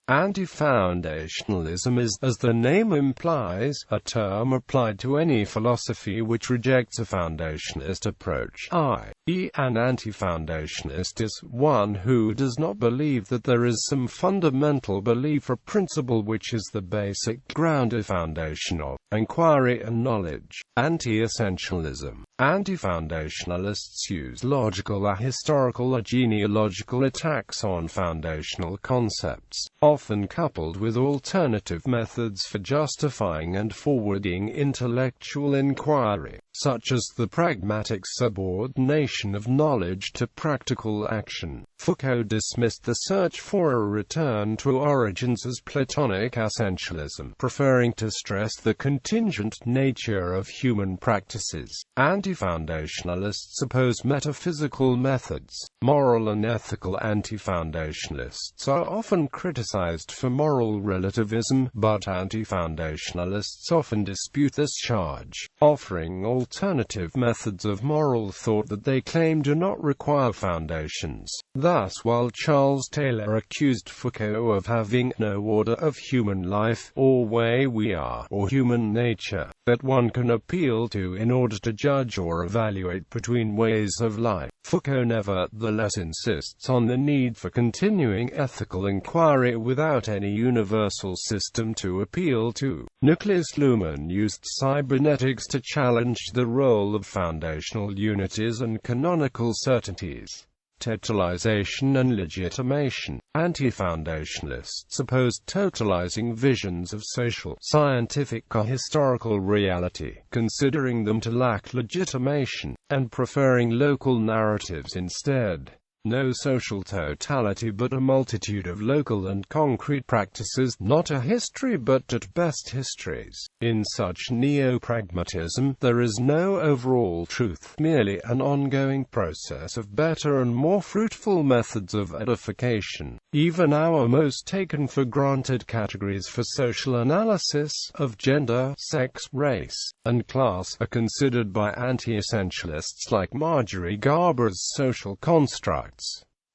Anti-foundationalism is, as the name implies, a term applied to any philosophy which rejects a foundationalist approach, i.e. an anti-foundationalist is one who does not believe that there is some fundamental belief or principle which is the basic ground or foundation of inquiry and knowledge. Anti-essentialism. Anti-foundationalists use logical, ahistorical or genealogical attacks on foundational concepts, often coupled with alternative methods for justifying and forwarding intellectual inquiry, such as the pragmatic subordination of knowledge to practical action. Foucault dismissed the search for a return to origins as Platonic essentialism, preferring to stress the contingent nature of human practices. Anti-foundationalists oppose metaphysical methods. Moral and ethical anti-foundationalists are often criticized for moral relativism, but anti-foundationalists often dispute this charge, offering alternative methods of moral thought that they claim do not require foundations. Thus, while Charles Taylor accused Foucault of having no order of human life, or way we are, or human nature, that one can appeal to in order to judge or evaluate between ways of life, Foucault nevertheless insists on the need for continuing ethical inquiry without any universal system to appeal to. Nicholas Luhmann used cybernetics to challenge the role of foundational unities and canonical certainties. Totalization and legitimation. Anti-foundationalists oppose totalizing visions of social, scientific or historical reality, considering them to lack legitimation, and preferring local narratives instead. No social totality but a multitude of local and concrete practices, not a history but at best histories. In such neo-pragmatism, there is no overall truth, merely an ongoing process of better and more fruitful methods of edification. Even our most taken-for-granted categories for social analysis, of gender, sex, race, and class, are considered by anti-essentialists like Marjorie Garber as social constructs.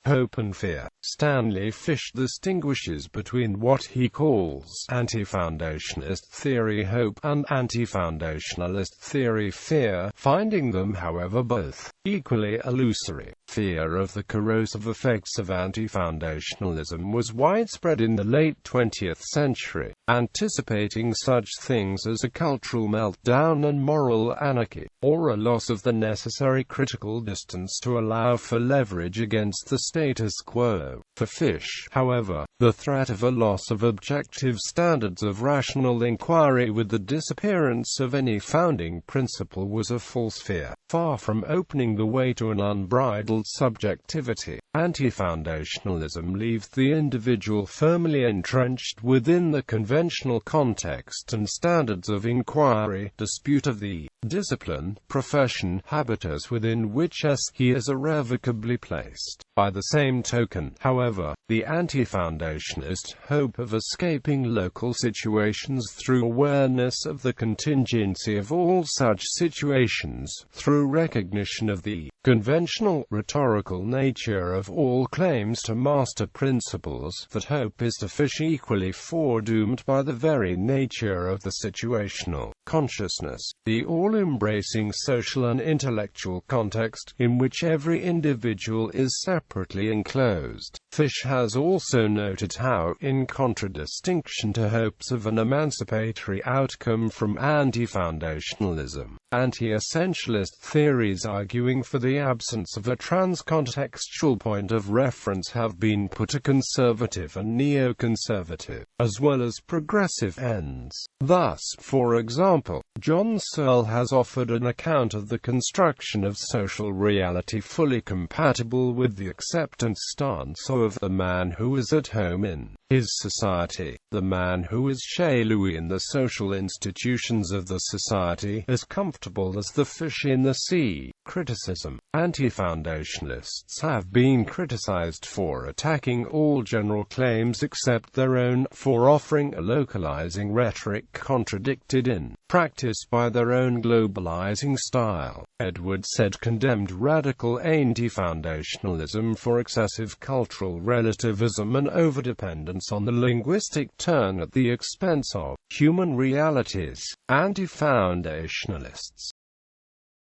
Hope and fear. Stanley Fish distinguishes between what he calls anti-foundationalist theory hope and anti-foundationalist theory fear, finding them, however, both equally illusory. Fear of the corrosive effects of anti-foundationalism was widespread in the late 20th century, anticipating such things as a cultural meltdown and moral anarchy, or a loss of the necessary critical distance to allow for leverage against the status quo. For Fish, however, the threat of a loss of objective standards of rational inquiry with the disappearance of any founding principle was a false fear, far from opening the way to an unbridled subjectivity. Anti-foundationalism leaves the individual firmly entrenched within the conventional context and standards of inquiry, dispute of the discipline, profession, habitus within which he is irrevocably placed. By the same token, however, the anti-foundationist hope of escaping local situations through awareness of the contingency of all such situations, through recognition of the conventional, rhetorical nature of all claims to master principles, that hope is to Fish equally foredoomed by the very nature of the situational consciousness, the all-embracing social and intellectual context, in which every individual is separately enclosed. Fish has also noted how, in contradistinction to hopes of an emancipatory outcome from anti-foundationalism, anti-essentialist theories arguing for the absence of a transcontextual point of reference have been put to conservative and neoconservative, as well as progressive ends. Thus, for example, John Searle has offered an account of the construction of social reality fully compatible with the acceptance stance of the man who is at home in his society, the man who is chez lui in the social institutions of the society, as comfortable as the fish in the sea. Criticism. Anti-foundationalists have been criticized for attacking all general claims except their own, for offering a localizing rhetoric contradicted in practice by their own globalizing style. Edwards said condemned radical anti-foundationalism for excessive cultural relativism and overdependence on the linguistic turn at the expense of human realities. Anti-foundationalists